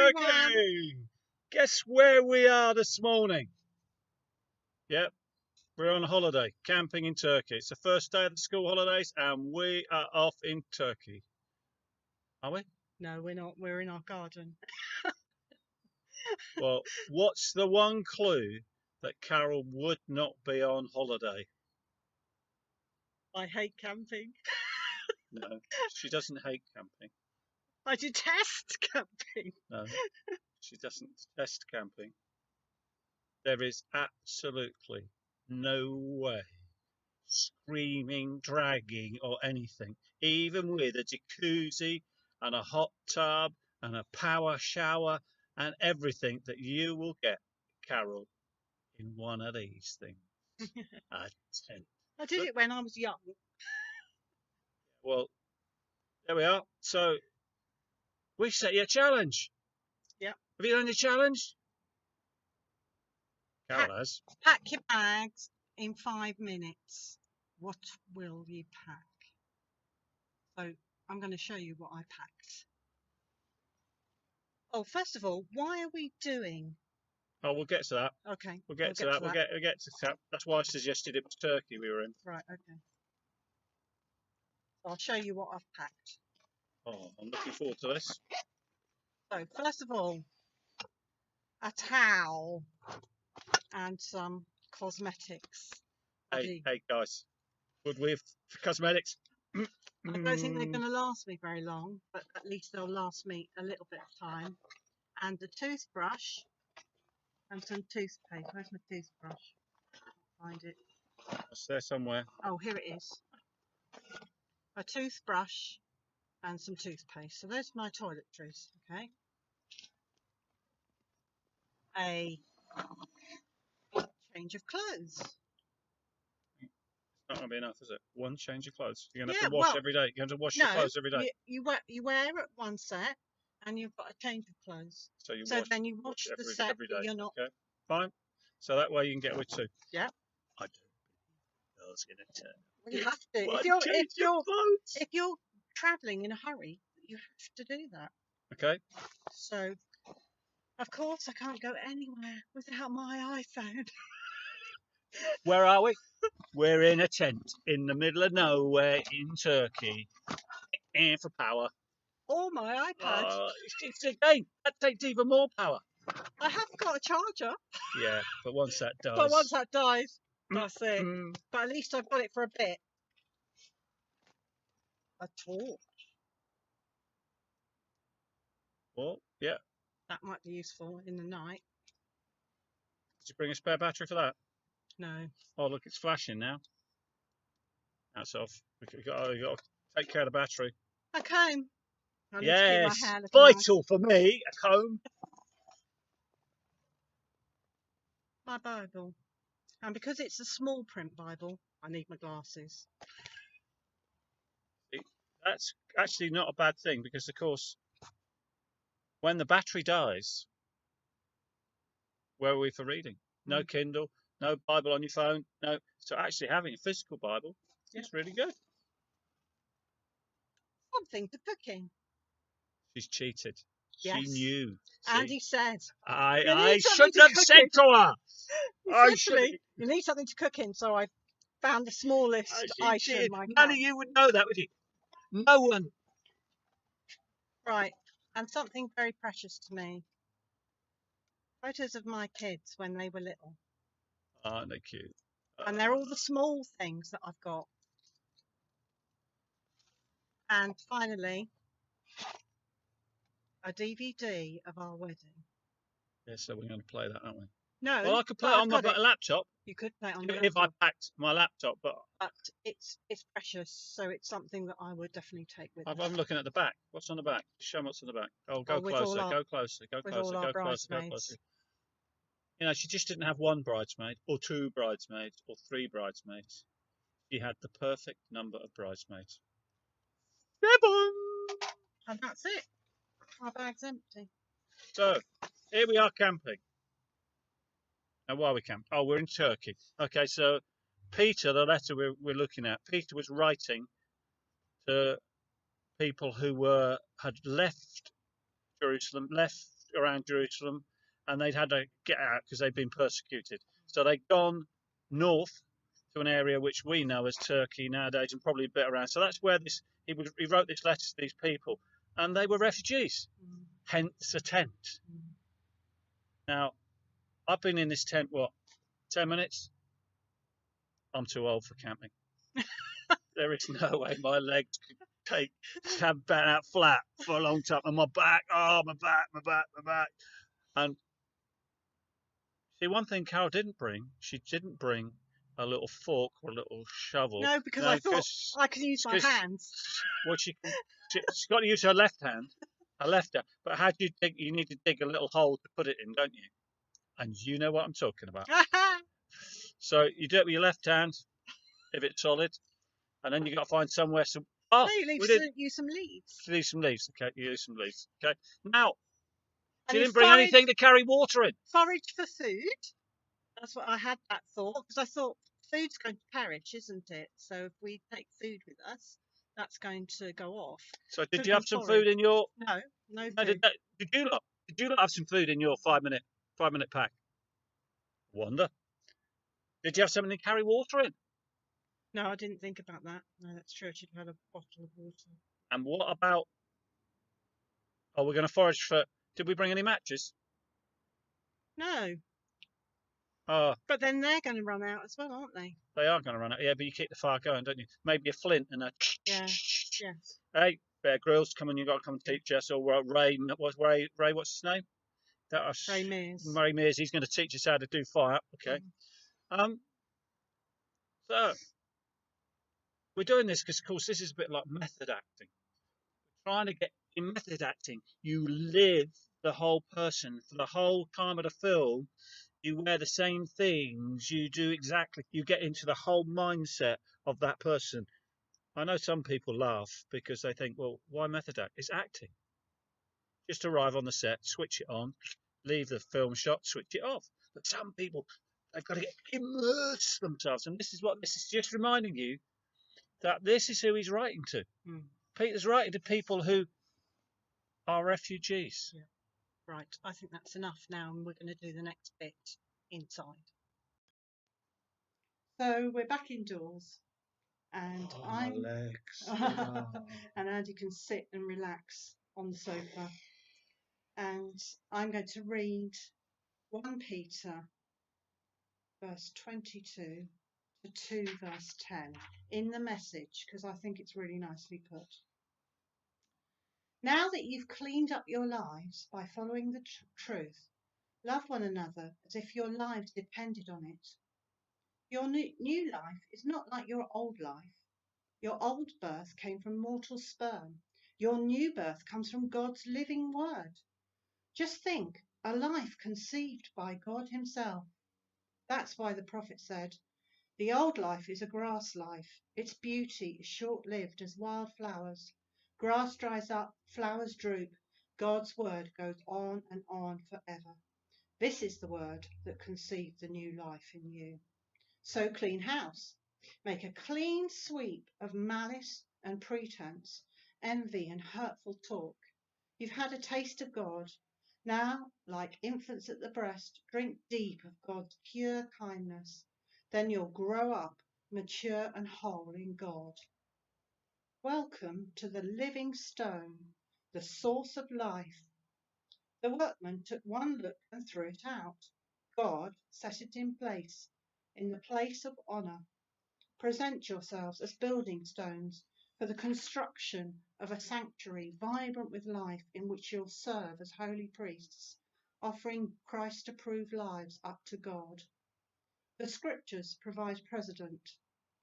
everyone. Turkey! Guess where we are this morning? Yep, we're on a holiday, camping in Turkey. It's the first day of the school holidays and we are off in Turkey. Are we? No, we're not. We're in our garden. Well, what's the one clue that Carol would not be on holiday? I hate camping. No, she doesn't hate camping. I detest camping. No, she doesn't detest camping. There is absolutely no way screaming, dragging, or anything, even with a jacuzzi and a hot tub and a power shower and everything, that you will get Carol in one of these things. A tent. I did it when I was young. Well, there we are. So we set you a challenge. Yep. Have you done the challenge? Carol has. Pack your bags in 5 minutes. What will you pack? So I'm going to show you what I packed. Oh, first of all, why are we doing? Oh, we'll get to that. Okay. We'll get to that. We'll get to that. That's why I suggested it was Turkey we were in. Right. Okay. So I'll show you what I've packed. Oh, I'm looking forward to this. So first of all, a towel and some cosmetics. Hey guys, would we have cosmetics? I don't think they're going to last me very long, but at least they'll last me a little bit of time. And a toothbrush and some toothpaste. Where's my toothbrush? Can't find it. It's there somewhere. Oh, here it is. A toothbrush and some toothpaste. So there's my toiletries, okay? A change of clothes. Not going to be enough, is it? One change of clothes. You're going to have to wash every day. You're going to have to wash your clothes every day. You wear it one set and you've got a change of clothes. So then you wash the set every day. You're not. Okay, fine. So that way you can get with two. Yeah. I don't believe girls going to turn. You have to. If you're travelling in a hurry, you have to do that. Okay. So, of course, I can't go anywhere without my iPhone. Where are we? We're in a tent in the middle of nowhere in Turkey. And for power. Or my iPad. Again, that takes even more power. I have got a charger. Yeah, but once that dies. But once that dies, that's it. But at least I've got it for a bit. A torch. Well, yeah. That might be useful in the night. Did you bring a spare battery for that? No. Oh, look, it's flashing now. That's off. You've got to take care of the battery. A comb. Yes, vital for me, a comb. My Bible. And because it's a small print Bible, I need my glasses. That's actually not a bad thing because, of course, when the battery dies, where are we for reading? No Kindle, no Bible on your phone, no. So actually having a physical Bible is really good. Something to cook in. She's cheated. Yes. She knew. And he said, I should have said to her. I should. You need something to cook in, so I found the smallest item. None of you would know that, would you? No one. Right, and something very precious to me. Photos of my kids when they were little. Aren't they cute? And they're all the small things that I've got. And finally, a DVD of our wedding. Yeah, so we're going to play that, aren't we? No. Well, I could play it on my laptop. You could play it on your laptop. If I packed my laptop, but it's precious, so it's something that I would definitely take with me. I'm looking at the back. What's on the back? Show me what's on the back. Oh, go closer, go closer, go closer, go closer, go closer. You know, she just didn't have one bridesmaid, or two bridesmaids, or three bridesmaids. She had the perfect number of bridesmaids. 7! And that's it. Our bag's empty. So, here we are camping. Now, why are we camping? Oh, we're in Turkey. Okay, so Peter, the letter we're looking at, Peter was writing to people who had left Jerusalem, left around Jerusalem, and they'd had to get out because they'd been persecuted. So they'd gone north to an area which we know as Turkey nowadays, and probably a bit around. So that's where he wrote this letter to these people, and they were refugees. Hence a tent. Now, I've been in this tent 10 minutes. I'm too old for camping. There is no way my legs could have been out flat for a long time, and my back, my back. And see, one thing Carol didn't bring, she didn't bring a little fork or a little shovel. No, because I thought I could use my hands. Well, she's got to use her left hand, But how do you dig? You need to dig a little hole to put it in, don't you? And you know what I'm talking about. So you do it with your left hand, if it's solid, and then you got to find somewhere some. Oh, no, use some leaves. Use some leaves. Okay, you use some leaves. Okay. Now, she And didn't bring anything to carry water in. Forage for food. That's what I had that thought, because I thought food's going to perish, isn't it? So if we take food with us, that's going to go off. So did you have some food in your? No food. Did you not have some food in your 5 minute pack? Wonder. Did you have something to carry water in? No, I didn't think about that. No, that's true. I should have had a bottle of water. And what about? Oh, we're going to forage for. Did we bring any matches? No. Oh. But then they're going to run out as well, aren't they? They are going to run out. Yeah, but you keep the fire going, don't you? Maybe a flint and a. Yeah. Yes. Hey, Bear Grylls, come on! You got to come and teach us. Or Ray, Ray, what's his name? Ray Mears. Ray Mears. He's going to teach us how to do fire. Okay. So we're doing this because, of course, this is a bit like method acting. We're trying to get in method acting. You live the whole person for the whole time of the film. You wear the same things. You do exactly. You get into the whole mindset of that person. I know some people laugh because they think, well, why method act? It's acting. Just arrive on the set, switch it on, leave the film shot, switch it off. But some people, they've got to immerse themselves. And this is just reminding you that this is who he's writing to. Peter's writing to people who are refugees. Yeah. Right, I think that's enough now, and we're going to do the next bit inside. So we're back indoors, and my legs. and Andy can sit and relax on the sofa, and I'm going to read 1 Peter verse 22 to 2 verse 10 in the Message, because I think it's really nicely put. Now that you've cleaned up your lives by following the truth, love one another as if your lives depended on it. Your new life is not like your old life. Your old birth came from mortal sperm. Your new birth comes from God's living word. Just think, a life conceived by God himself. That's why the prophet said, the old life is a grass life. Its beauty is short-lived as wildflowers. Grass dries up, flowers droop. God's word goes on and on forever. This is the word that conceived the new life in you. So clean house. Make a clean sweep of malice and pretense, envy and hurtful talk. You've had a taste of God. Now, like infants at the breast, drink deep of God's pure kindness. Then you'll grow up, mature and whole in God. Welcome to the living stone, the source of life. The workman took one look and threw it out. God set it in the place of honour. Present yourselves as building stones for the construction of a sanctuary vibrant with life, in which you'll serve as holy priests, offering Christ-approved lives up to God. The scriptures provide precedent.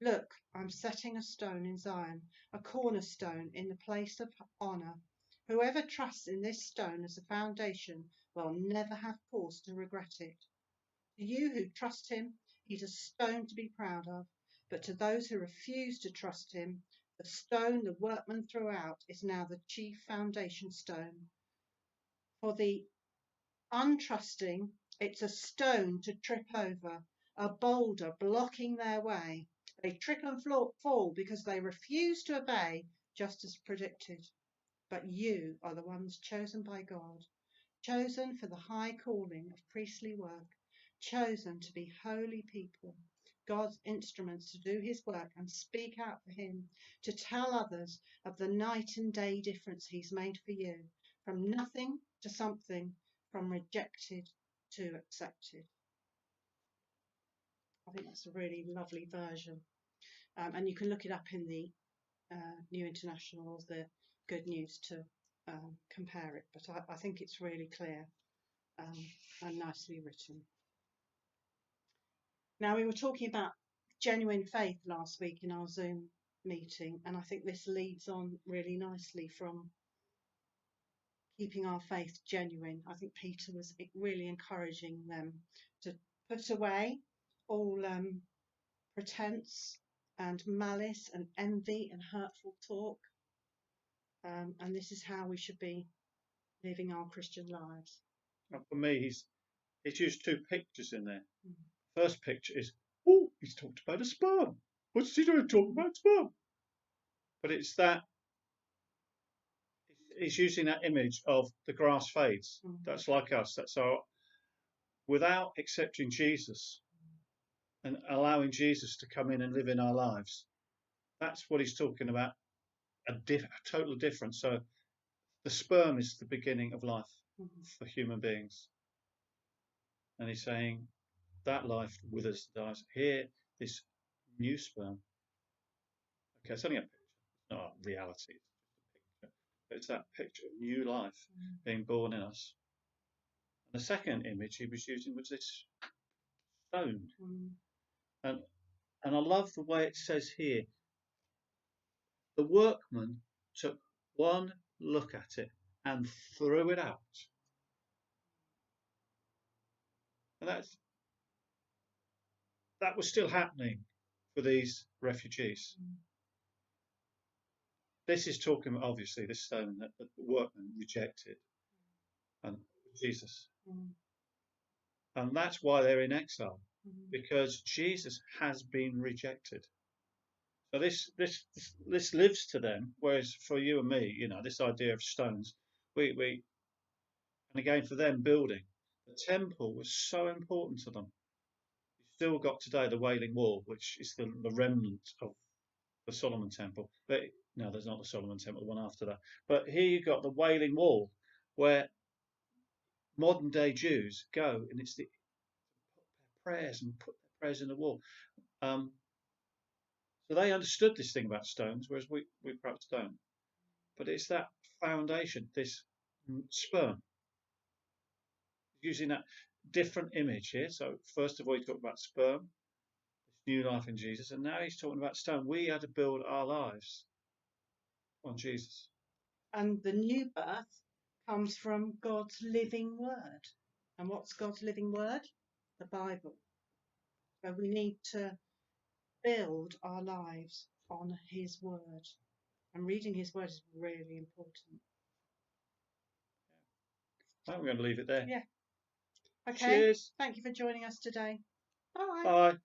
Look, I'm setting a stone in Zion, a cornerstone in the place of honour. Whoever trusts in this stone as a foundation will never have cause to regret it. To you who trust him, he's a stone to be proud of. But to those who refuse to trust him, the stone the workman threw out is now the chief foundation stone. For the untrusting, it's a stone to trip over, a boulder blocking their way. They trip and fall because they refuse to obey, just as predicted. But you are the ones chosen by God. chosen for the high calling of priestly work, chosen to be holy people, God's instruments to do his work and speak out for him, to tell others of the night and day difference he's made for you, from nothing to something, from rejected to accepted. I think that's a really lovely version. And you can look it up in the New International or the Good News to compare it. But I think it's really clear and nicely written. Now, we were talking about genuine faith last week in our Zoom meeting, and I think this leads on really nicely from keeping our faith genuine. I think Peter was really encouraging them to put away all pretense and malice and envy and hurtful talk. And this is how we should be living our Christian lives. And for me, he's used two pictures in there. Mm. First picture is, oh, he's talked about a sperm. What's he doing talking about sperm? But it's that, he's using that image of the grass fades. That's like us. That's our, without accepting Jesus and allowing Jesus to come in and live in our lives, that's what he's talking about, a total difference. So the sperm is the beginning of life for human beings. And he's saying that life withers, dies. Here, this new sperm. Okay, it's only a picture, it's not a reality, it's just a picture. But it's that picture of new life being born in us. And the second image he was using was this stone. And I love the way it says here, the workman took one look at it and threw it out. And that was still happening for these refugees. This is talking, obviously, this stone that the workman rejected and Jesus. And that's why they're in exile, because Jesus has been rejected. So this lives to them, whereas for you and me, you know, this idea of stones, and again for them building, the temple was so important to them. You've still got today the Wailing Wall, which is the remnant of the Solomon Temple. But no, there's not the Solomon Temple, the one after that. But here you've got the Wailing Wall, where modern day Jews go, and it's the prayers and put their prayers in the wall. So they understood this thing about stones, whereas we perhaps don't. But it's that foundation, this sperm, using that different image here. So first of all, he talked about sperm, this new life in Jesus, and now he's talking about stone. We are to build our lives on Jesus. And the new birth comes from God's living word. And what's God's living word? The Bible. So we need to build our lives on his word. And reading his word is really important. I think we're going to leave it there. Yeah. Okay. Cheers. Thank you for joining us today. Bye. Bye.